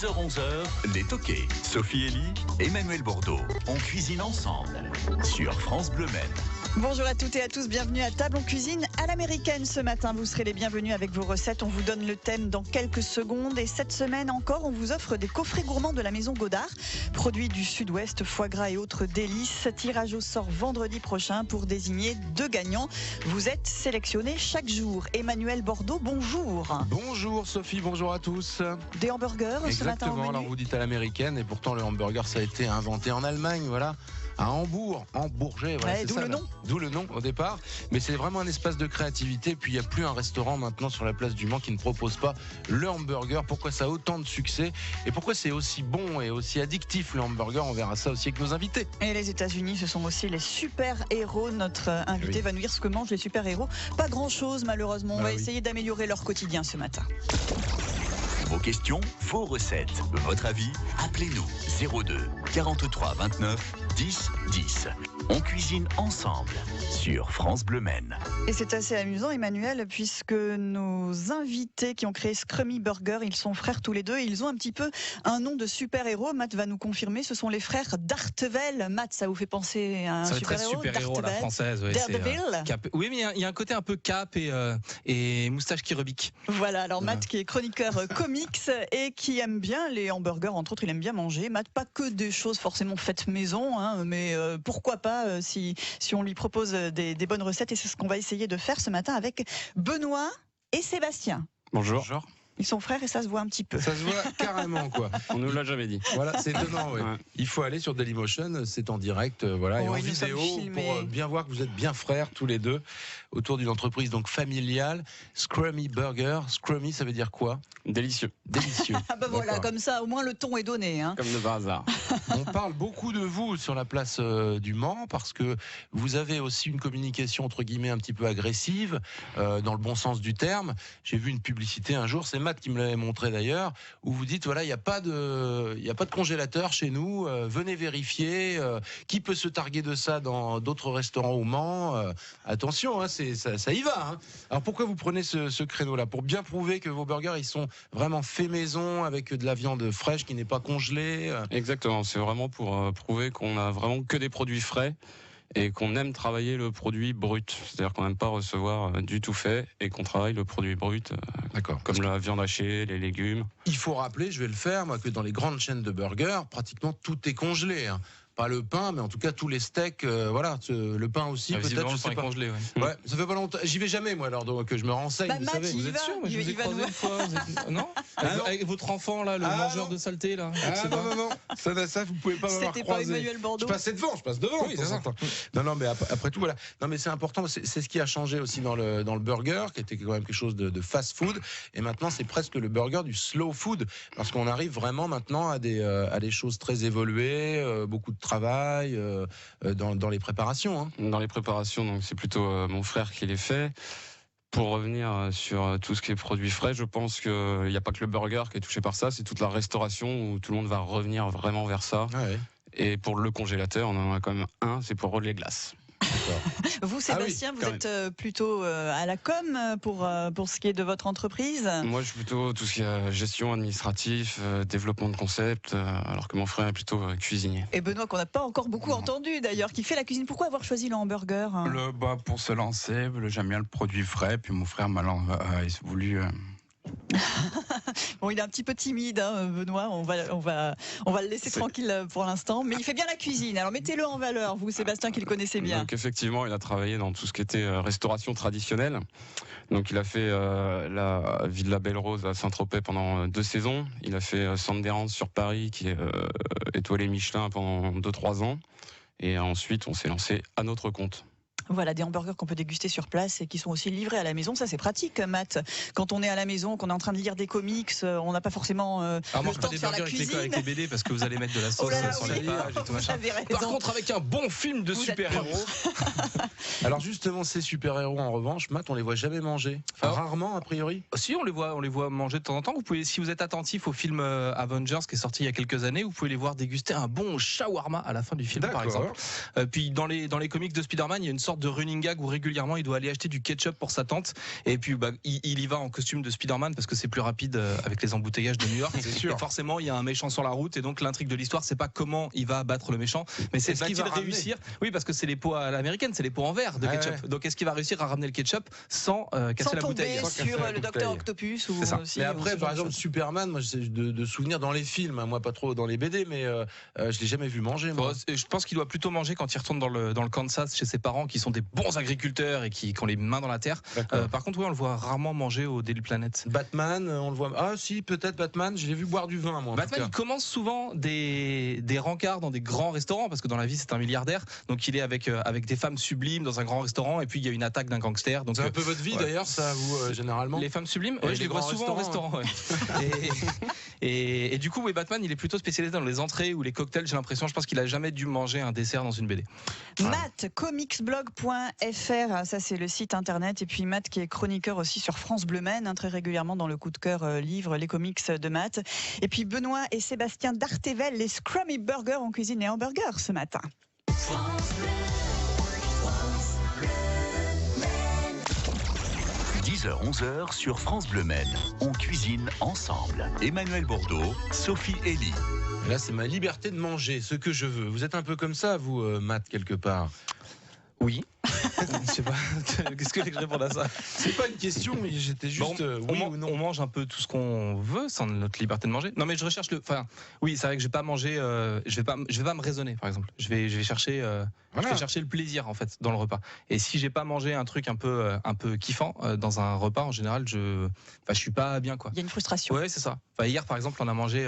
10h-11h, les toqués. Sophie Elie, Emmanuel Bordeaux. On cuisine ensemble sur France Bleu Maine. Bonjour à toutes et à tous, bienvenue à table. On cuisine à l'américaine ce matin. Vous serez les bienvenus avec vos recettes. On vous donne le thème dans quelques secondes. Et cette semaine encore, on vous offre des coffrets gourmands de la maison Godard. Produits du sud-ouest, foie gras et autres délices. Tirage au sort vendredi prochain pour désigner 2 gagnants. Vous êtes sélectionnés chaque jour. Emmanuel Bordeaux, bonjour. Bonjour Sophie, bonjour à tous. Des hamburgers ce matin au Exactement, menu. alors vous dites à l'américaine et pourtant le hamburger ça a été inventé en Allemagne, voilà. À Hambourg, en Bourget, voilà, Ouais, c'est d'où ça, le là. nom. D'où le nom au départ. Mais c'est vraiment un espace de créativité. Puis il n'y a plus un restaurant maintenant sur la place du Mans qui ne propose pas le hamburger. Pourquoi ça a autant de succès et pourquoi c'est aussi bon et aussi addictif le hamburger? On verra ça aussi avec nos invités. Et les États-Unis, ce sont aussi les super-héros. Notre invité Oui. va nous dire ce que mangent les super-héros. Pas grand-chose, malheureusement. On va essayer d'améliorer leur quotidien ce matin. Vos questions, vos recettes, votre avis, appelez-nous 02 43 29 10 10. On cuisine ensemble sur France Bleu Maine. Et c'est assez amusant, Emmanuel, puisque nos invités qui ont créé Scrummy Burger, ils sont frères tous les deux. Et ils ont un petit peu un nom de super-héros. Matt va nous confirmer, ce sont les frères Dartevel. Matt, ça vous fait penser à un Ça va être très super-héros, super-héros à la française. Ouais, Daredevil. Cap. Oui, mais il y a un côté un peu cap et moustache qui rebique. Voilà, alors Matt qui est chroniqueur comics et qui aime bien les hamburgers, entre autres, il aime bien manger. Matt, pas que des choses forcément faites maison, hein, mais pourquoi pas si on lui propose des bonnes recettes. Et c'est ce qu'on va essayer de faire ce matin avec Benoît et Sébastien. Bonjour. Ils sont frères et ça se voit un petit peu. Ça se voit carrément quoi. On nous l'a jamais dit. Voilà, c'est étonnant. Ouais. Ouais. Il faut aller sur Dailymotion, c'est en direct, voilà, et Oh, en ils nous vidéo sommes filmés. pour bien voir que vous êtes bien frères tous les deux autour d'une entreprise donc familiale. Scrummy Burger. Scrummy, ça veut dire quoi? Délicieux. Délicieux. Ah bah voilà, D'accord. comme ça, au moins le ton est donné. Hein. Comme de par hasard. On parle beaucoup de vous sur la place du Mans parce que vous avez aussi une communication entre guillemets un petit peu agressive, dans le bon sens du terme. J'ai vu une publicité un jour, c'est Matt qui me l'avait montré d'ailleurs, où vous dites voilà, il n'y a pas de congélateur chez nous, venez vérifier, qui peut se targuer de ça dans d'autres restaurants au Mans, attention, hein, ça y va. Hein. Alors pourquoi vous prenez ce créneau-là? Pour bien prouver que vos burgers ils sont vraiment faits maison avec de la viande fraîche qui n'est pas congelée. Exactement. C'est vraiment pour prouver qu'on a vraiment que des produits frais et qu'on aime travailler le produit brut. C'est-à-dire qu'on n'aime pas recevoir du tout fait et qu'on travaille le produit brut, D'accord. comme la viande hachée, les légumes. Il faut rappeler, je vais le faire, moi, que dans les grandes chaînes de burgers, pratiquement tout est congelé. Hein. Pas le pain, mais en tout cas tous les steaks, voilà. Le pain aussi, peut-être, Visiblement, je le pain sais est pas. congelé. Ouais. Ouais, ça fait pas longtemps. J'y vais jamais, moi, alors, donc je me renseigne, Bah, vous Matt, savez. il Vous êtes va, sûr? Je il vous ai va croisé nous- une fois. Non, Ah, non. avec votre enfant là, le Ah, mangeur non. de saleté là. Ah C'est non, non, non, ça, vous pouvez pas m'avoir C'était pas croisé. Emmanuel Bordeaux. Je passe devant. Oui, c'est ça. Non, non, mais après tout, voilà. Non, mais c'est important. C'est ce qui a changé aussi dans le burger, qui était quand même quelque chose de fast food. Et maintenant, c'est presque le burger du slow food, parce qu'on arrive vraiment maintenant à des choses très évoluées, beaucoup de travail dans les préparations. Hein. Dans les préparations, donc c'est plutôt mon frère qui les fait. Pour revenir sur tout ce qui est produits frais, je pense qu'il n'y a pas que le burger qui est touché par ça, c'est toute la restauration où tout le monde va revenir vraiment vers ça. Ah ouais. Et pour le congélateur, on en a quand même un, c'est pour les glaces. Vous, Sébastien, vous quand êtes plutôt à la com pour ce qui est de votre entreprise. Moi, je suis plutôt tout ce qui est gestion administrative, développement de concept, alors que mon frère est plutôt cuisinier. Et Benoît, qu'on n'a pas encore beaucoup entendu d'ailleurs, qui fait la cuisine. Pourquoi avoir choisi le hamburger hein Pour se lancer, j'aime bien le produit frais, puis mon frère m'a voulu. Bon, il est un petit peu timide, hein, Benoît. On va le laisser tranquille pour l'instant. Mais il fait bien la cuisine. Alors mettez-le en valeur, vous, Sébastien, qui le connaissez bien. Donc effectivement, il a travaillé dans tout ce qui était restauration traditionnelle. Donc il a fait la Villa Belle Rose à Saint-Tropez pendant 2 saisons. Il a fait Sanderance sur Paris, qui est étoilé Michelin pendant 2-3 ans. Et ensuite, on s'est lancé à notre compte. Voilà, des hamburgers qu'on peut déguster sur place et qui sont aussi livrés à la maison. Ça, c'est pratique, Matt. Quand on est à la maison, qu'on est en train de lire des comics, on n'a pas forcément Alors, le mange temps pas de des faire la burgers cuisine. avec les BD parce que vous allez mettre de la sauce Oh là là, sur oui, les pages et tout vous machin. avez raison. Par contre, avec un bon film de Vous êtes super-héros. Alors justement, ces super-héros, en revanche, Matt, on les voit jamais manger. Enfin, Alors, rarement, a priori. Si on les voit manger de temps en temps. Vous pouvez, si vous êtes attentif au film Avengers qui est sorti il y a quelques années, vous pouvez les voir déguster un bon shawarma à la fin du film, par D'accord. exemple. Puis dans les comics de Spider-Man, il y a une sorte sorte de running gag où régulièrement il doit aller acheter du ketchup pour sa tante. Et puis il y va en costume de Spider-Man parce que c'est plus rapide avec les embouteillages de New York. C'est sûr. Et forcément, il y a un méchant sur la route. Et donc l'intrigue de l'histoire, c'est pas comment il va battre le méchant, mais c'est Est-ce qu'il va-t-il va ramener réussir. Oui, parce que c'est les pots à l'américaine, c'est les pots en verre de ketchup. Ouais. Donc est-ce qu'il va réussir à ramener le ketchup sans casser Sans la bouteille? tomber sur casser la le docteur bouteille. Octopus ou C'est ça. aussi, Mais ou après, ce par genre de exemple, choses. Superman, moi, c'est de souvenirs dans les films, hein, moi pas trop dans les BD, mais je l'ai jamais vu manger. Moi. Je pense qu'il doit plutôt manger quand il retourne dans le Kansas chez ses parents qui sont des bons agriculteurs et qui ont les mains dans la terre. Par contre, oui, on le voit rarement manger au Daily Planet. Batman, on le voit. Ah si, peut-être Batman. Je l'ai vu boire du vin, moi. En Batman, tout il cas. commence souvent des rencarts dans des grands restaurants parce que dans la vie c'est un milliardaire, donc il est avec des femmes sublimes dans un grand restaurant et puis il y a une attaque d'un gangster. Donc C'est un peu votre vie ouais. d'ailleurs, ça, vous généralement. les femmes sublimes, Ouais, ouais, je les les vois grands souvent au restaurant. Ouais. et du coup, oui, Batman, il est plutôt spécialisé dans les entrées ou les cocktails. J'ai l'impression, je pense qu'il a jamais dû manger un dessert dans une BD. Matt, comicsblog.fr, ça c'est le site internet. Et puis Matt qui est chroniqueur aussi sur France Bleu Maine, hein, très régulièrement dans le coup de cœur livre, les comics de Matt. Et puis Benoît et Sébastien d'Artével, les Scrummy Burgers en cuisine et hamburgers ce matin. 10h-11h sur France Bleu Maine. On cuisine ensemble. Emmanuel Bordeaux, Sophie Elie. Là, c'est ma liberté de manger ce que je veux. Vous êtes un peu comme ça, vous, Matt, quelque part. Oui. Je sais pas. Qu'est-ce que je réponds à ça? C'est pas une question, mais j'étais juste oui ou non. On mange un peu tout ce qu'on veut, sans notre liberté de manger. Non, mais je recherche le. Enfin, oui, c'est vrai que je vais pas manger. Je vais pas me raisonner, par exemple. Je vais chercher. Voilà. Je vais chercher le plaisir en fait dans le repas. Et si j'ai pas mangé un truc un peu kiffant dans un repas, en général, je suis pas bien, quoi. Il y a une frustration. Ouais, c'est ça. Enfin, hier, par exemple, on a mangé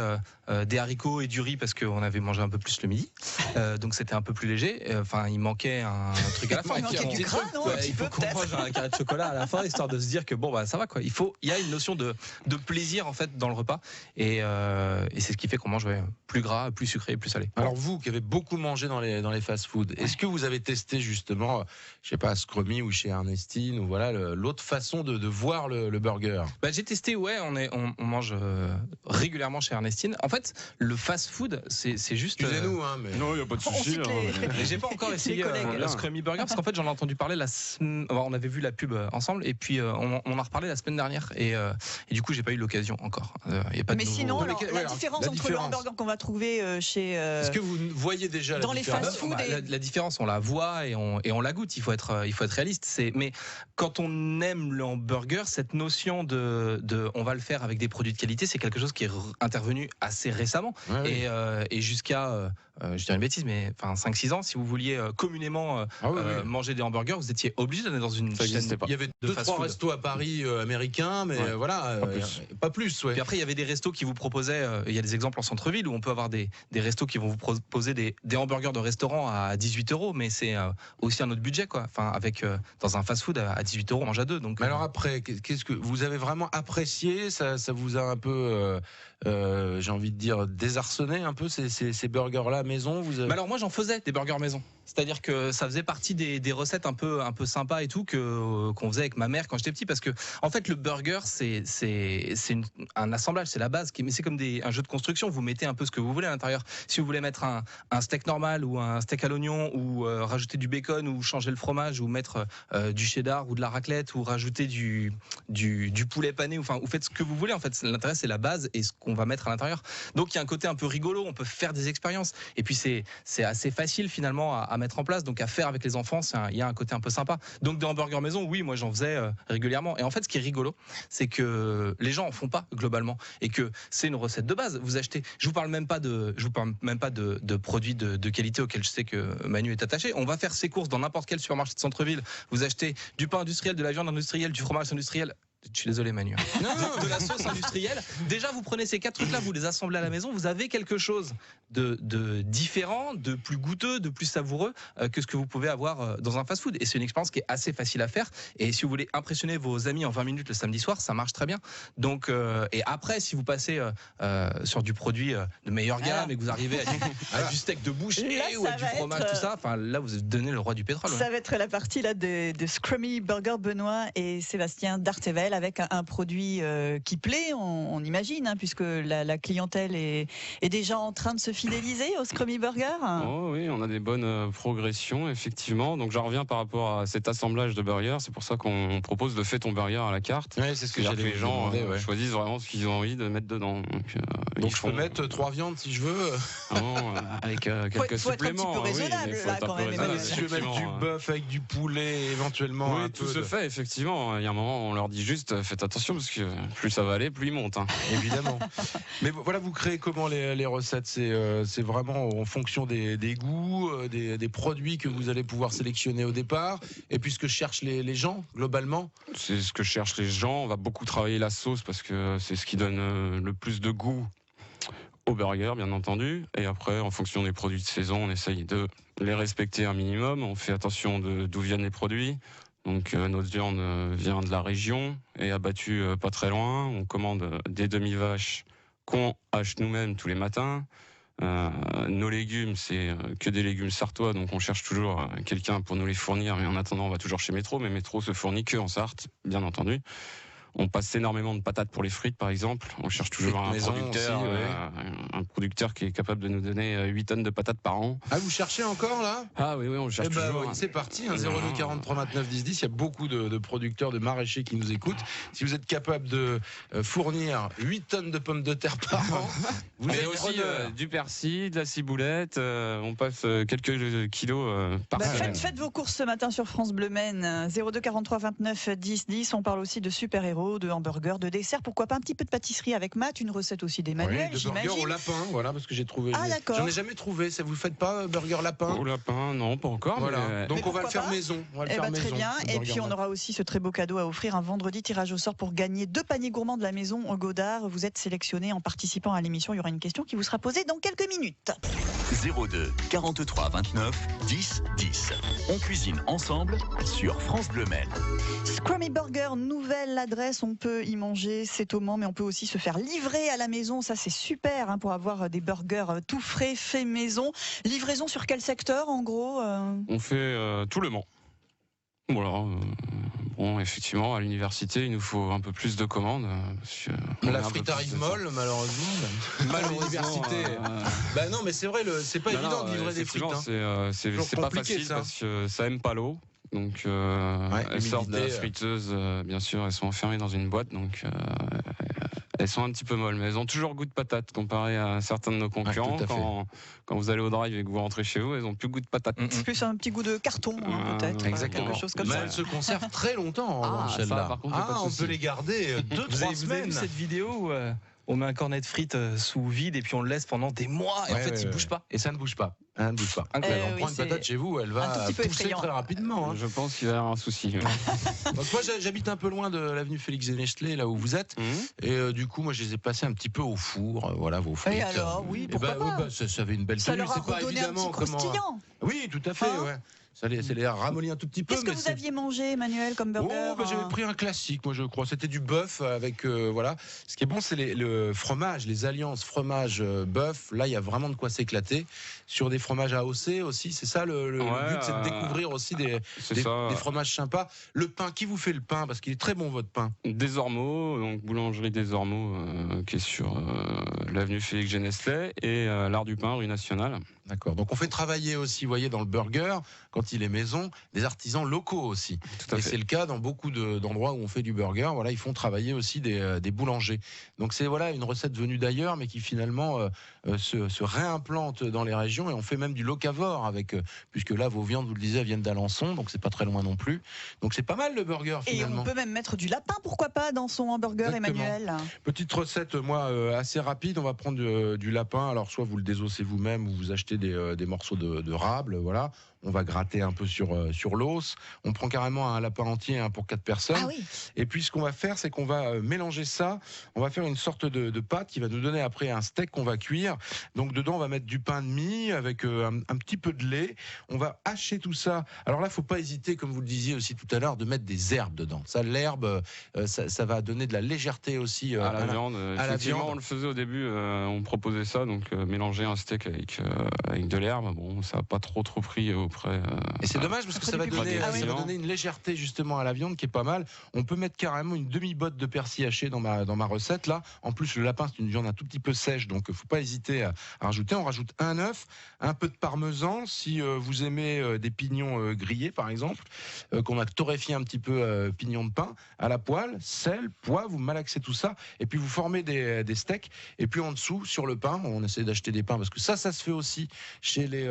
des haricots et du riz parce qu'on avait mangé un peu plus le midi. Donc c'était un peu plus léger. Enfin, il manquait un truc à la fin. Il manquait du gras, non, un petit il faut peu, qu'on peut-être. mange un carré de chocolat à la fin, histoire de se dire que bon, bah ça va, quoi. Il y a une notion de plaisir en fait dans le repas. Et c'est ce qui fait qu'on mange plus gras, plus sucré, plus salé. Alors vous, qui avez beaucoup mangé dans les fast-food, est-ce que vous avez testé justement, je sais pas, à Scrummy ou chez Ernestine, ou voilà l'autre façon de voir le burger? Bah, j'ai testé, ouais, on mange régulièrement chez Ernestine. En fait, le fast-food, c'est juste. Excusez-nous, hein, mais Non, il n'y a pas de On souci. cite hein. les- J'ai pas encore essayé collègues. le Scrummy Burger parce qu'en fait j'en ai entendu parler on avait vu la pub ensemble et puis on en a reparlé la semaine dernière et du coup j'ai pas eu l'occasion encore. Y a pas de Mais nouveau- sinon, Dans alors, lesquels- la ouais, alors, différence la entre différence. le hamburger qu'on va trouver chez. est-ce que vous voyez déjà dans la les différence? fast-food Bah, la différence, on la voit et on la goûte. Il faut être réaliste. Mais quand on aime le hamburger, cette notion de on va le faire avec des produits de qualité, c'est quelque chose qui est intervenu assez récemment. Ouais, oui. Et jusqu'à, je dirais une bêtise, mais enfin 5-6 ans, si vous vouliez communément Ah oui, oui. manger des hamburgers, vous étiez obligé d'aller dans une Ça chaîne. existait pas. Il y avait de 2-3 fast-food. restos à Paris américains, mais Ouais. voilà, pas plus. Ouais. Puis après, il y avait des restos qui vous proposaient, il y a des exemples en centre-ville où on peut avoir des restos qui vont vous proposer des hamburgers de restaurant à 18 €, mais c'est aussi un autre budget, quoi. Enfin, avec dans un fast-food à 18 €, on mange à deux. Donc, Mais alors après, qu'est-ce que vous avez vraiment apprécié? Ça vous a un peu, j'ai envie de dire, désarçonné un peu ces burgers-là maison? Vous avez... Mais alors moi j'en faisais des burgers maison. C'est-à-dire que ça faisait partie des recettes un peu sympas et tout qu'on faisait avec ma mère quand j'étais petit parce que en fait le burger c'est un assemblage, c'est la base mais c'est comme un jeu de construction, vous mettez un peu ce que vous voulez à l'intérieur. Si vous voulez mettre un steak normal ou un steak à l'oignon ou rajouter du bacon ou changer le fromage ou mettre du cheddar ou de la raclette ou rajouter du poulet pané, enfin vous faites ce que vous voulez en fait. L'intérêt c'est la base et ce qu'on va mettre à l'intérieur. Donc il y a un côté un peu rigolo, on peut faire des expériences et puis c'est assez facile finalement à mettre en place, donc à faire avec les enfants, il y a un côté un peu sympa. Donc des hamburgers maison, oui, moi j'en faisais régulièrement. Et en fait, ce qui est rigolo, c'est que les gens en font pas globalement, et que c'est une recette de base. Vous achetez, je vous parle même pas de produits de qualité auxquels je sais que Manu est attaché. On va faire ses courses dans n'importe quel supermarché de centre-ville. Vous achetez du pain industriel, de la viande industrielle, du fromage industriel. Je suis désolé Manu. De la sauce industrielle. Déjà, vous prenez ces 4 trucs-là, vous les assemblez à la maison, vous avez quelque chose de différent, de plus goûteux, de plus savoureux que ce que vous pouvez avoir dans un fast-food. Et c'est une expérience qui est assez facile à faire. Et si vous voulez impressionner vos amis en 20 minutes le samedi soir, ça marche très bien. Donc, et après, si vous passez sur du produit de meilleure gamme et que vous arrivez à du steak de boucher Là, ou à ça du va fromage, être, tout ça, enfin là, vous donnez le roi du pétrole. Ça va être la partie là de Scrummy Burger, Benoît et Sébastien d'Artével. clientèle avec un produit qui plaît, on imagine, hein, puisque la clientèle est déjà en train de se fidéliser au Scrummy Burger. Oh oui, on a des bonnes progressions, effectivement. Donc j'en reviens par rapport à cet assemblage de burgers. C'est pour ça qu'on propose de faire ton burger à la carte. Ouais, c'est ce que C'est-à-dire j'allais les vous gens demander, ouais. choisissent vraiment ce qu'ils ont envie de mettre dedans. Donc je peux mettre 3 viandes si je veux. Avec quelques faut être un petit suppléments. peu oui, raisonnable, mais faut là, être un quand peu même, raisonnable, Emmanuel. Si je veux mettre du effectivement. bœuf avec du poulet, éventuellement un Oui, tout peu se fait, effectivement. Il y a un moment, on leur dit juste, faites attention, parce que plus ça va aller, plus ils montent. Hein. évidemment. Mais voilà, vous créez comment les recettes? C'est vraiment en fonction des goûts, des produits que vous allez pouvoir sélectionner au départ, et puis ce que cherchent les gens, globalement. C'est ce que cherchent les gens. On va beaucoup travailler la sauce, parce que c'est ce qui donne le plus de goût au burger, bien entendu. Et après, en fonction des produits de saison, on essaye de les respecter un minimum. On fait attention d'où viennent les produits. Donc notre viande vient de la région et abattue pas très loin. On commande des demi-vaches qu'on hache nous-mêmes tous les matins. Nos légumes, c'est que des légumes sartois, donc on cherche toujours quelqu'un pour nous les fournir. Mais en attendant, on va toujours chez Métro, mais Métro se fournit que en Sarthe, bien entendu. On passe énormément de patates pour les frites, par exemple. On cherche toujours un maison producteur, aussi, ouais. un producteur qui est capable de nous donner 8 tonnes de patates par an. Ah, vous cherchez encore là? Ah oui, on cherche toujours. Oui, c'est parti, 02 43 29 10 10. Il y a beaucoup de producteurs, de maraîchers qui nous écoutent. Si vous êtes capable de fournir 8 tonnes de pommes de terre par an, vous Mais avez aussi du persil, de la ciboulette. On passe quelques kilos par semaine. Faites vos courses ce matin sur France Bleu Maine. 02 43 29 10 10. On parle aussi de super-héros, de hamburgers, de desserts. Pourquoi pas un petit peu de pâtisserie avec Matt, une recette aussi d'Emmanuel, de burger j'imagine. au lapin, voilà, parce que j'ai trouvé. Ah, d'accord. J'en ai jamais trouvé. Ça vous faites pas burger lapin? Au lapin, non, pas encore. Voilà. Mais, Donc Mais on va le pourquoi faire pas maison. On va le Eh faire ben, très maison, bien. le Et burger puis on Matt. aura aussi ce très beau cadeau à offrir un vendredi, tirage au sort pour gagner 2 paniers gourmands de la maison Godard. Vous êtes sélectionné en participant à l'émission. Il y aura une question qui vous sera posée dans quelques minutes. 02 43 29 10 10. On cuisine ensemble sur France Bleu Maine. Scrummy Burger, nouvelle adresse. On peut y manger, c'est au Mans, mais on peut aussi se faire livrer à la maison. Ça, c'est super pour avoir des burgers tout frais, faits maison. Livraison sur quel secteur, en gros On fait tout le Mans. Voilà. Bon, effectivement, à l'université, il nous faut un peu plus de commandes. Parce que La frite arrive molle, malheureusement. À l'université. Bah non, mais c'est vrai, c'est pas évident de livrer des frites. Hein. C'est Toujours pas compliqué, facile ça. parce que ça aime pas l'eau. Donc elles sortent de la friteuse, bien sûr, elles sont enfermées dans une boîte, donc elles sont un petit peu molles, mais elles ont toujours goût de patate comparé à certains de nos concurrents. Quand vous allez au drive et que vous rentrez chez vous, elles ont plus goût de patate. C'est plus un petit goût de carton, peut-être. Exactement. Quelque chose comme Mais ça. elles se conservent très longtemps, ça, celle-là. par contre, pas de On souci. peut les garder 2-3 Vous avez semaines. vu cette vidéo où on met un cornet de frites sous vide et puis on le laisse pendant des mois et en fait il bouge pas. Et ça ne bouge pas. Ça ne bouge pas. Incroyable. On prend une patate chez vous, elle un va tout petit peu pousser effrayant. très rapidement. Hein. Je pense qu'il va y avoir un souci. Donc moi j'habite un peu loin de l'avenue Félix Sénéchelet, là où vous êtes. Et du coup, moi je les ai passés un petit peu au four. Voilà vos frites. Et alors, oui, pourquoi pas. Ça avait une belle Ça tenue. leur a C'est pas redonné un évidemment petit croustillant. Oui, tout à fait. Hein Ouais. Ça les a ramollis un tout petit peu. Qu'est-ce que mais vous c'est- aviez mangé, Emmanuel, comme burger J'avais pris un classique, moi je crois. C'était du bœuf avec voilà. Ce qui est bon, c'est le fromage, les alliances fromage bœuf. Là, il y a vraiment de quoi s'éclater. Sur des fromages AOC aussi, c'est ça le but, c'est de découvrir aussi des fromages sympas. Le pain, qui vous fait le pain? Parce qu'il est très bon votre pain. Des Ormeaux, donc boulangerie des Ormeaux, qui est sur l'avenue Félix Géneslet, et l'Art du Pain, rue Nationale. D'accord. Donc on fait travailler aussi, vous voyez, dans le burger, quand il est maison, des artisans locaux aussi. Tout à Et fait. c'est le cas dans beaucoup d'endroits où on fait du burger. Voilà, ils font travailler aussi des boulangers. Donc c'est voilà une recette venue d'ailleurs, mais qui finalement se réimplante dans les régions. Et on fait même du locavore avec, puisque là vos viandes, vous le disiez, viennent d'Alençon, donc c'est pas très loin non plus. Donc c'est pas mal le burger Et finalement. on peut même mettre du lapin, pourquoi pas, dans son hamburger, Exactement. Emmanuel. Petite recette, moi, assez rapide. On va prendre du lapin. Alors, soit vous le désossez vous-même, ou vous achetez des morceaux de rable. Voilà. On va gratter un peu sur l'os. On prend carrément un lapin entier pour 4 personnes. Ah oui. Et puis, ce qu'on va faire, c'est qu'on va mélanger ça. On va faire une sorte de pâte qui va nous donner après un steak qu'on va cuire. Donc, dedans, on va mettre du pain de mie avec un petit peu de lait. On va hacher tout ça. Alors là, faut pas hésiter, comme vous le disiez aussi tout à l'heure, de mettre des herbes dedans. Ça, l'herbe, ça va donner de la légèreté aussi À la viande, la effectivement, viande. on le faisait au début, on proposait ça, donc mélanger un steak avec de l'herbe. Bon, ça n'a pas trop pris auprès Et c'est dommage parce que ça va donner une légèreté justement à la viande qui est pas mal. On peut mettre carrément une demi-botte de persil haché dans ma recette là. En plus, le lapin, c'est une viande un tout petit peu sèche, donc faut pas hésiter à rajouter. On rajoute un œuf, un peu de parmesan, si vous aimez des pignons grillés par exemple, qu'on a torréfié un petit peu pignons de pain à la poêle, sel, poivre, vous malaxez tout ça, et puis vous formez des steaks, et puis en dessous, sur le pain, on essaie d'acheter des pains, parce que ça se fait aussi chez les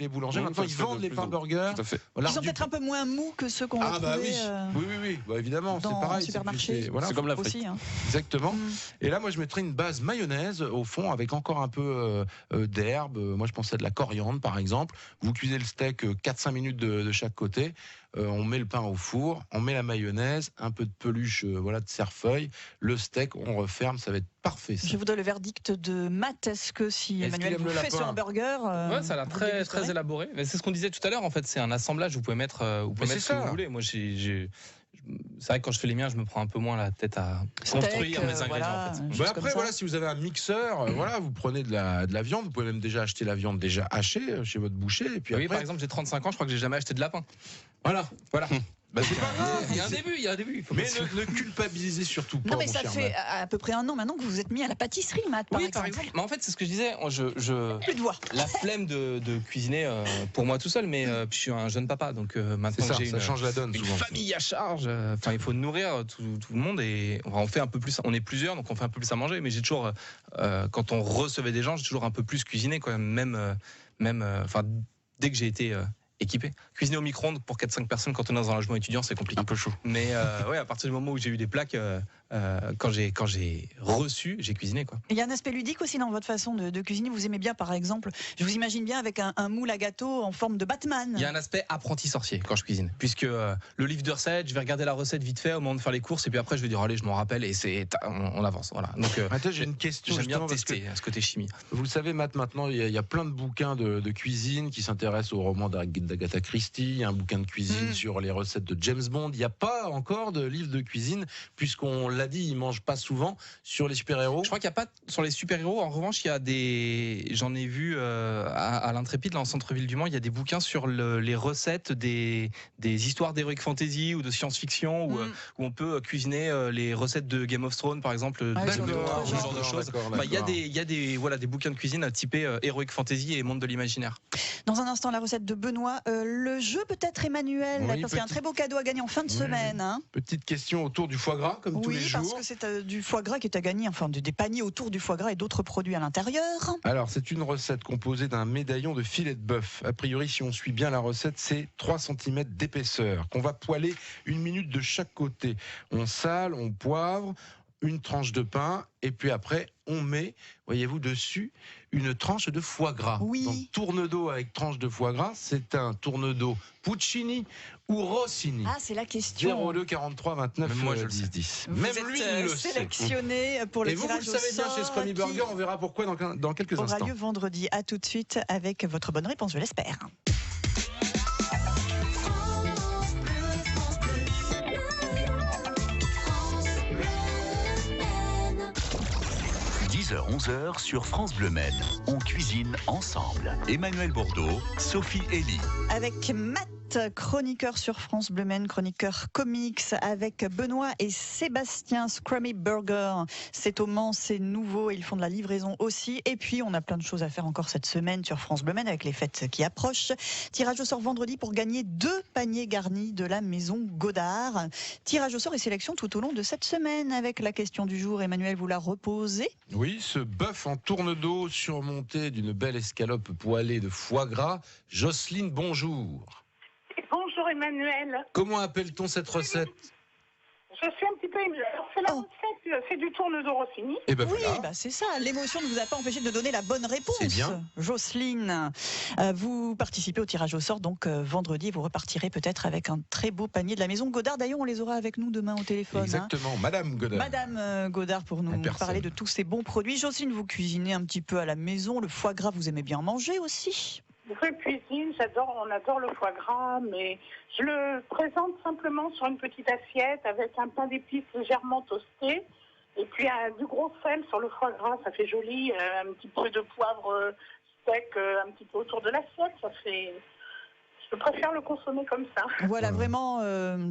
boulangers. Maintenant, ils vendent les pains burgers. Ils sont peut-être un peu moins mous que ceux qu'on retrouvait oui, bah, évidemment, c'est pareil. Supermarché. Voilà, c'est comme l'Afrique. Aussi, hein. Exactement. Et là, moi, je mettrais une base mayonnaise au fond avec encore un peu d'herbe. Moi, je pensais à de la coriandre, par exemple. Vous cuisez le steak 4-5 minutes de chaque côté. On met le pain au four, on met la mayonnaise, un peu de peluche de cerfeuil, le steak, on referme, ça va être parfait. Ça. Je voudrais le verdict de Matt. Est-ce que si Emmanuel vous fait ce hamburger, ça a l'air très élaboré. Mais c'est ce qu'on disait tout à l'heure. En fait, c'est un assemblage. Vous pouvez mettre ce que vous voulez. Moi, c'est vrai que quand je fais les miens, je me prends un peu moins la tête à construire mes ingrédients. En fait. Après, si vous avez un mixeur, vous prenez de la viande. Vous pouvez même déjà acheter la viande déjà hachée chez votre boucher. Et puis après... par exemple, j'ai 35 ans, je crois que j'ai jamais acheté de lapin. Voilà. Bah, c'est pas grave. Il y a un début. Mais ne culpabilisez surtout pas. Non, mais ça fait à peu près un an maintenant que vous vous êtes mis à la pâtisserie, Matt. Par exemple. Mais en fait, c'est ce que je disais. Plus de voix. La flemme de cuisiner pour moi tout seul, mais je suis un jeune papa, donc maintenant que j'ai ça change la donne. Une souvent. famille à charge. Enfin, il faut nourrir tout le monde et on fait un peu plus. On est plusieurs, donc on fait un peu plus à manger. Mais j'ai toujours, quand on recevait des gens, j'ai toujours un peu plus cuisiné quand même. Dès que j'ai été équipé. Cuisiner au micro-ondes pour 4-5 personnes quand on est dans un logement étudiant, c'est compliqué. Un peu chaud. Mais à partir du moment où j'ai eu des plaques, quand j'ai reçu, j'ai cuisiné, quoi. Il y a un aspect ludique aussi dans votre façon de cuisiner. Vous aimez bien, par exemple, je vous imagine bien avec un moule à gâteau en forme de Batman. Il y a un aspect apprenti sorcier quand je cuisine, puisque le livre de recettes, je vais regarder la recette vite fait au moment de faire les courses, et puis après je vais dire allez, je m'en rappelle, et on avance. Voilà. Donc j'ai une question. J'aime bien tester ce côté chimie. Vous le savez, Matt, maintenant il y a plein de bouquins de cuisine qui s'intéressent au roman d'Agatha Christie. Il y a un bouquin de cuisine sur les recettes de James Bond. Il n'y a pas encore de livre de cuisine, puisqu'on l'a dit, ils mangent pas souvent sur les super-héros. Je crois qu'il n'y a pas sur les super-héros. En revanche, il y a j'en ai vu à l'Intrépide, là en centre-ville du Mans, il y a des bouquins sur les recettes des histoires d'heroic fantasy ou de science-fiction où on peut cuisiner les recettes de Game of Thrones, par exemple, ce genre de choses. Il y a des bouquins de cuisine typés heroic fantasy et monde de l'imaginaire. Dans un instant, la recette de Benoît. Le jeu peut-être, Emmanuel, parce qu'il y a un très beau cadeau à gagner en fin de semaine. Hein. Petite question autour du foie gras, comme tous les jours. Oui, parce que c'est du foie gras qui est à gagner, enfin des paniers autour du foie gras et d'autres produits à l'intérieur. Alors, c'est une recette composée d'un médaillon de filet de bœuf. A priori, si on suit bien la recette, c'est 3 cm d'épaisseur, qu'on va poêler 1 minute de chaque côté. On sale, on poivre, une tranche de pain, et puis après, on met, voyez-vous, dessus, une tranche de foie gras. Oui. Donc, tourne-dos avec tranche de foie gras, c'est un tourne-dos Puccini ou Rossini. Ah, c'est la question. 02 43 29 Même moi, je 10 10. Vous Même êtes lui, il le sélectionné pour le Et vous tirage le savez au bien sort chez Scrummy Burger, on verra pourquoi dans quelques aura instants. lieu vendredi. À tout de suite avec votre bonne réponse, je l'espère. 10h-11h sur France Bleu Maine. On cuisine ensemble. Emmanuel Bordeaux, Sophie Elie. Avec Matt, chroniqueur sur France Bleu Maine, chroniqueur comics, avec Benoît et Sébastien, Scrummy Burger. C'est au Mans, c'est nouveau, ils font de la livraison aussi. Et puis, on a plein de choses à faire encore cette semaine sur France Bleu Maine avec les fêtes qui approchent. Tirage au sort vendredi pour gagner 2 paniers garnis de la maison Godard. Tirage au sort et sélection tout au long de cette semaine avec la question du jour. Emmanuel, vous la reposez. Oui, ce bœuf en tourne-dos surmonté d'une belle escalope poêlée de foie gras. Jocelyne, bonjour. Bonjour Emmanuel. Comment appelle-t-on cette recette? Je suis un petit peu émue. Alors, c'est la recette, c'est du tourne-dos Rossini. Et ben Oui, voilà. c'est ça. L'émotion ne vous a pas empêché de donner la bonne réponse. C'est bien. Jocelyne, vous participez au tirage au sort, donc vendredi, vous repartirez peut-être avec un très beau panier de la maison Godard. D'ailleurs, on les aura avec nous demain au téléphone. Exactement, Madame Godard. Madame Godard pour nous parler de tous ces bons produits. Jocelyne, vous cuisinez un petit peu à la maison. Le foie gras, vous aimez bien manger aussi? Je cuisine, on adore le foie gras, mais je le présente simplement sur une petite assiette avec un pain d'épices légèrement toasté et puis du gros sel sur le foie gras, ça fait joli, un petit peu de poivre sec un petit peu autour de l'assiette, Je préfère le consommer comme ça. Voilà, vraiment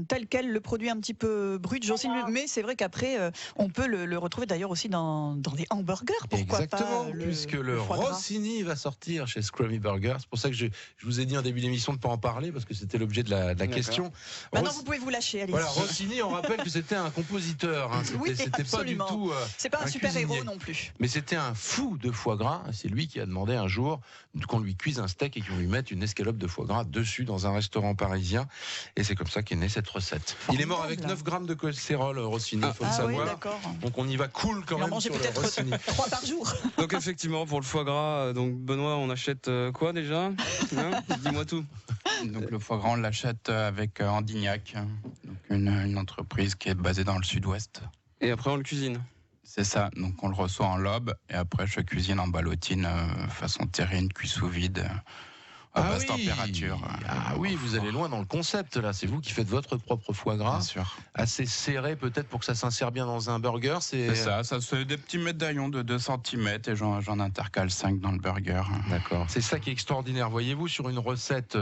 tel quel, le produit un petit peu brut, Jocelyne. Voilà. Mais c'est vrai qu'après, on peut le retrouver d'ailleurs aussi dans des hamburgers, pourquoi Exactement, pas puisque le foie gras. Rossini va sortir chez Scrummy Burger. C'est pour ça que je vous ai dit en début d'émission de ne pas en parler, parce que c'était l'objet de la question. Maintenant, vous pouvez vous lâcher, allez-y. Voilà, Rossini, on rappelle que c'était un compositeur. Hein. Oui, C'était pas du absolument. tout. C'est pas un super-héros cuisinier. non plus. Mais c'était un fou de foie gras. C'est lui qui a demandé un jour qu'on lui cuise un steak et qu'on lui mette une escalope de foie gras dessus dans un restaurant parisien. Et c'est comme ça qu'est née cette recette. Il est mort avec 9 grammes de cholestérol, Rossini, il faut le Ah oui, savoir. d'accord. Donc on y va cool quand Il en même mangeait sur le peut-être Rossini. 3 par jour. Donc effectivement, pour le foie gras, donc Benoît, on achète quoi déjà, hein? Dis-moi tout. Donc le foie gras, on l'achète avec Andignac, donc une entreprise qui est basée dans le sud-ouest. Et après, on le cuisine. C'est ça, donc on le reçoit en lobe et après je cuisine en ballotine façon terrine, cuit sous vide. À basse température. Ah oui, vous allez loin dans le concept là. C'est vous qui faites votre propre foie gras, Bien sûr. assez serré peut-être pour que ça s'insère bien dans un burger. C'est ça c'est des petits médaillons de 2 cm et j'en intercale 5 dans le burger. D'accord. C'est ça qui est extraordinaire. Voyez-vous, sur une recette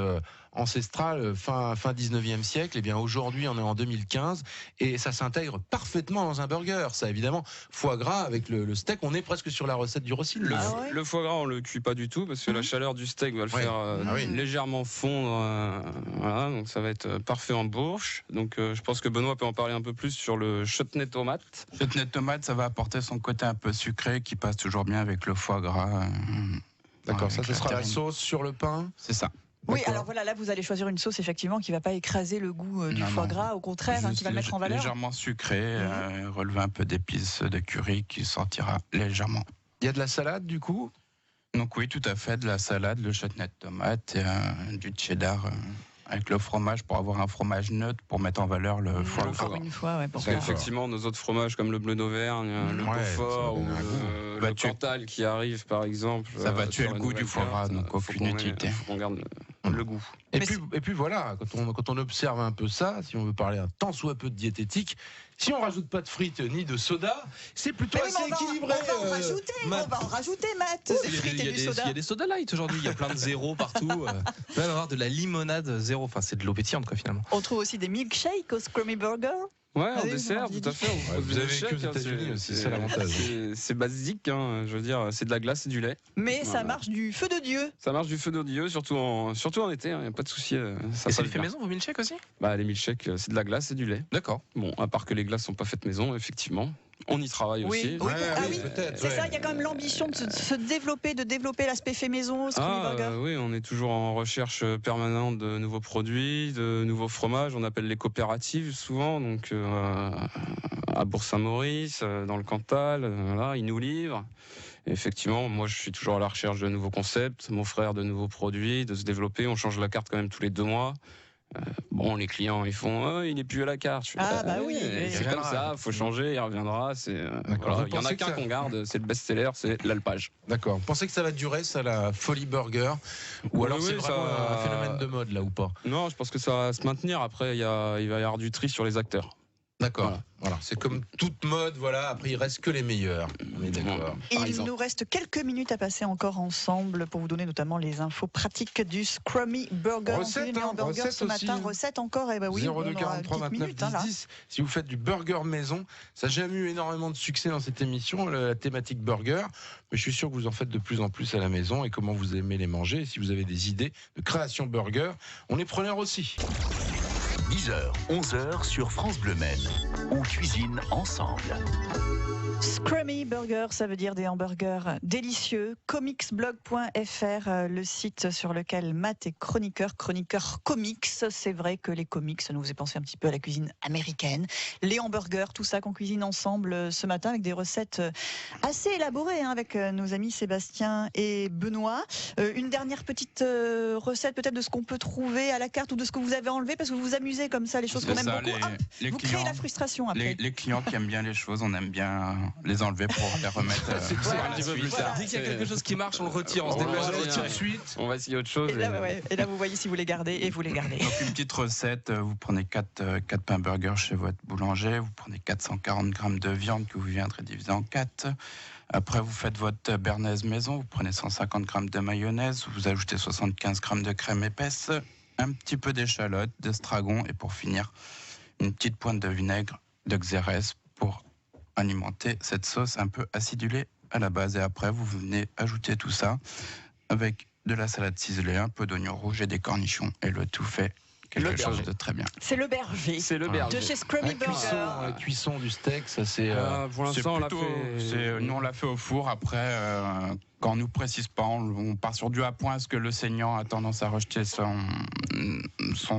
ancestrale fin 19e siècle, et bien aujourd'hui on est en 2015 et ça s'intègre parfaitement dans un burger. Ça évidemment, foie gras avec le steak, on est presque sur la recette du Rossini. Le foie gras, on le cuit pas du tout parce que la chaleur du steak va le faire légèrement fondre. Voilà, donc ça va être parfait en bouche. Donc je pense que Benoît peut en parler un peu plus sur le chutney tomate. Chutney tomate, ça va apporter son côté un peu sucré qui passe toujours bien avec le foie gras. D'accord, ça avec ce sera la terrine. sauce sur le pain. C'est ça. Oui, D'accord. alors voilà, là vous allez choisir une sauce effectivement qui va pas écraser le goût du Non, foie non. gras, au contraire, Juste qui va le mettre en valeur. légèrement sucré, relever un peu d'épices de curry qui sortira légèrement. Il y a de la salade du coup. Donc oui, tout à fait, de la salade, le chutney de tomate et du cheddar avec le fromage pour avoir un fromage neutre pour mettre en valeur le foie le foie Encore gras. une fois, ouais, Parce pour qu'effectivement, nos autres fromages comme le bleu d'Auvergne, le Ouais, Beaufort ça ou donne un le Bah, tu- Cantal qui arrive par exemple. Ça va tuer sur le la goût nouvelle du foie gras, carte, donc faut aucune qu'on utilité. faut qu'on garde le goût. Et Mais puis voilà, quand on observe un peu ça, si on veut parler un tant soit peu de diététique, si on rajoute pas de frites ni de soda, c'est plutôt Mais oui, assez mais équilibré. on va en rajouter, Matt. on va en rajouter, Matt, des frites et du soda. Il y a des soda light aujourd'hui, il y a plein de zéros partout. Même avoir de la limonade zéro, enfin c'est de l'eau pétillante quoi finalement. On trouve aussi des milkshakes au Scrummy Burger. Ouais, en Allez, dessert, vous tout à fait. on propose vous des avez vécu milkshakes, aux États-Unis aussi, c'est l'avantage. C'est basique, hein, je veux dire, c'est de la glace et du lait. Mais ça Voilà. marche du feu de Dieu. Ça marche du feu de Dieu, surtout en été, il n'y a pas de souci. Ça Et c'est passe fait bien. maison vos milkshakes aussi? Bah, les milkshakes, c'est de la glace et du lait. D'accord. Bon, à part que les glaces sont pas faites maison, effectivement. On y travaille aussi. Oui, ah oui, peut-être. c'est ça, il y a quand même l'ambition de se développer, de développer l'aspect fait maison au Scrummy Burger. Oui, on est toujours en recherche permanente de nouveaux produits, de nouveaux fromages. On appelle les coopératives souvent, donc à Bourg-Saint-Maurice, dans le Cantal, voilà, ils nous livrent. Et effectivement, moi je suis toujours à la recherche de nouveaux concepts, mon frère de nouveaux produits, de se développer. On change la carte quand même tous les 2 mois. Bon, les clients, ils font il n'est plus à la carte. Je fais, Ah, bah oui, c'est il comme reviendra. ça, faut changer, il reviendra. D'accord. Vous Il y en pensez a que qu'un ça- qu'on garde, c'est le best-seller, c'est l'alpage. D'accord. Vous pensez que ça va durer, ça, la folie burger? Ou alors Oui, c'est oui, vraiment ça- un phénomène de mode, là, ou pas? Non, je pense que ça va se maintenir. Après, il va y avoir du tri sur les acteurs. D'accord. Voilà. C'est comme toute mode, voilà. Après, il reste que les meilleurs. On est d'accord. Et Par il exemple. nous reste quelques minutes à passer encore ensemble pour vous donner notamment les infos pratiques du Scrummy Burger. Recette, On cuisine hein, burger recette ce aussi. matin, recette encore, et bah oui, 02 on aura une 43 petite 29 minute, hein, 10 là. 10. Si vous faites du burger maison, ça n'a jamais eu énormément de succès dans cette émission, la thématique burger. Mais je suis sûr que vous en faites de plus en plus à la maison et comment vous aimez les manger. Et si vous avez des idées de création burger, on est preneur aussi. 10h, 11h sur France Bleu Maine. On cuisine ensemble. Scrummy Burger, ça veut dire des hamburgers délicieux. Comicsblog.fr, le site sur lequel Matt est chroniqueur comics. C'est vrai que les comics, ça nous faisait penser un petit peu à la cuisine américaine. Les hamburgers, tout ça qu'on cuisine ensemble ce matin avec des recettes assez élaborées avec nos amis Sébastien et Benoît. Une dernière petite recette peut-être de ce qu'on peut trouver à la carte ou de ce que vous avez enlevé parce que vous vous amusez comme ça, les choses qu'on C'est aime ça, beaucoup. Hop, les vous clients, créez la frustration après. les clients qui aiment bien les choses, on aime bien les enlever pour les remettre. Voilà. un petit peu plus Voilà. tard. Dès qu'il y a quelque chose qui marche, on le retire, on se On dépêche va de le dire, retirer. Tout de suite. On va essayer autre chose. Et là, vous voyez si vous les gardez et vous les gardez. Donc une petite recette, vous prenez 4 pains burgers chez votre boulanger, vous prenez 440 grammes de viande que vous viendrez diviser en 4. Après, vous faites votre béarnaise maison, vous prenez 150 grammes de mayonnaise, vous ajoutez 75 grammes de crème épaisse, un petit peu d'échalote, d'estragon et pour finir, une petite pointe de vinaigre de xérès pour alimenter cette sauce un peu acidulée à la base. Et après, vous venez ajouter tout ça avec de la salade ciselée, un peu d'oignon rouge et des cornichons. Et le tout fait quelque chose de très bien. C'est le berger. C'est le berger. De chez Scrummy Burger. La cuisson du steak, ça c'est. Pour l'instant, on l'a fait. Nous, on l'a fait au four. Après, quand on nous précise pas, on part sur du à point, parce que le saignant a tendance à rejeter son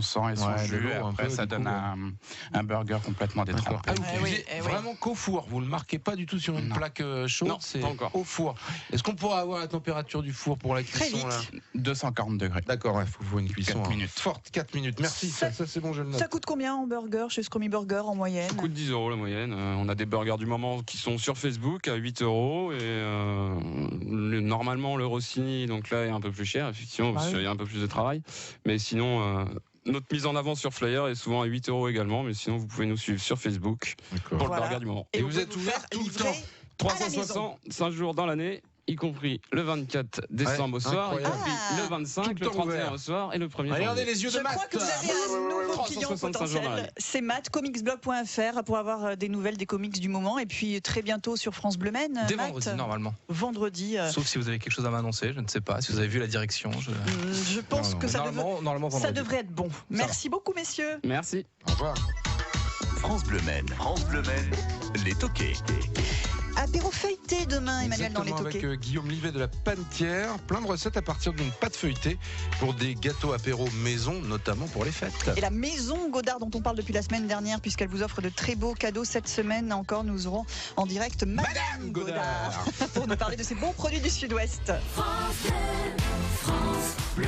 sang et son jus. Et après, ça donne un burger complètement détrempé. Ah, vous cuisez vraiment qu'au four. Vous le marquez pas du tout sur une plaque chaude. Non, c'est pas encore. au four. Est-ce qu'on pourra avoir la température du four pour la cuisson là 240 degrés. D'accord, il faut une cuisson 4 minutes. forte. 4 minutes. Merci. Ça c'est bon, je le note. Ça coûte combien en burger chez Scrummy Burger en moyenne? Ça coûte 10 € la moyenne. On a des burgers du moment qui sont sur Facebook à 8 € et normalement le Rossini donc là est un peu plus cher effectivement parce qu'il y a un peu plus de travail. Mais sinon notre mise en avant sur Flyer est souvent à 8 € également. Mais sinon vous pouvez nous suivre sur Facebook pour le burger du moment. Et vous êtes ouvert tout le temps 365 jours dans l'année, y compris le 24 décembre au soir, y compris le 25, le 31 au soir et le 1er janvier. Regardez les yeux de Je crois que vous avez un nouveau client 365 jours dans potentiel. l'année. C'est Matt, comicsblog.fr pour avoir des nouvelles des comics du moment. Et puis très bientôt sur France Bleu Maine. Dès Matt, vendredi, normalement. Vendredi. Sauf si vous avez quelque chose à m'annoncer, je ne sais pas. Si vous avez vu la direction. Je pense que ça normalement ça vendredi. devrait être bon. Merci beaucoup, messieurs. Merci. Au revoir. France Bleu Maine. France Bleu Maine. Les toqués. Apéro feuilleté demain, Emmanuel, dans les Exactement, toqués. avec Guillaume Livet de la Panetière. Plein de recettes à partir d'une pâte feuilletée pour des gâteaux apéro maison, notamment pour les fêtes. Et la maison Godard dont on parle depuis la semaine dernière, puisqu'elle vous offre de très beaux cadeaux cette semaine encore, nous aurons en direct Madame Godard pour nous parler de ces bons produits du Sud-Ouest. France Bleu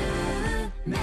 Maine.